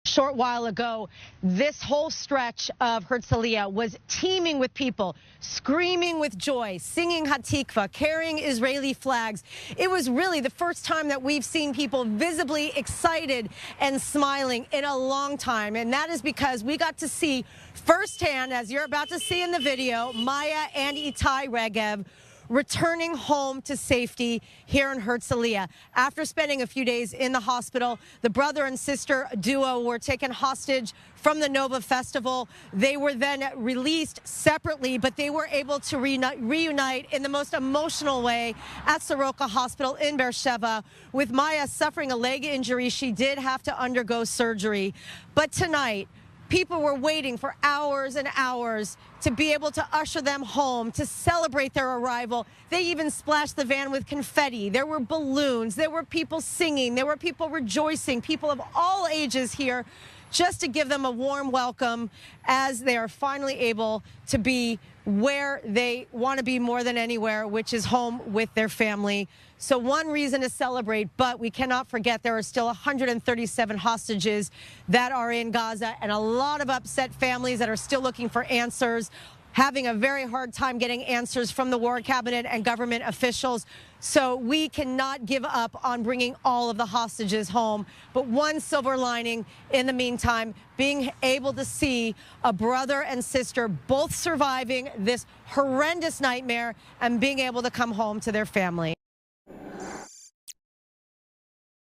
Short while ago, this whole stretch of Herzliya was teeming with people, screaming with joy, singing Hatikva, carrying Israeli flags. It was really the first time that we've seen people visibly excited and smiling in a long time. And that is because we got to see firsthand, as you're about to see in the video, Maya and Itay Regev returning home to safety here in Herzliya. After spending a few days in the hospital, the brother and sister duo were taken hostage from the Nova Festival. They were then released separately, but they were able to reunite in the most emotional way at Soroka Hospital in Beersheba. With Maya suffering a leg injury, she did have to undergo surgery. But tonight, people were waiting for hours and hours to be able to usher them home, to celebrate their arrival. They even splashed the van with confetti. There were balloons. There were people singing. There were people rejoicing, people of all ages here, just to give them a warm welcome as they are finally able to be where they want to be more than anywhere, which is home with their family. So one reason to celebrate, but we cannot forget there are still 137 hostages that are in Gaza and a lot of upset families that are still looking for answers, having a very hard time getting answers from the war cabinet and government officials. So we cannot give up on bringing all of the hostages home. But one silver lining in the meantime, being able to see a brother and sister both surviving this horrendous nightmare and being able to come home to their family.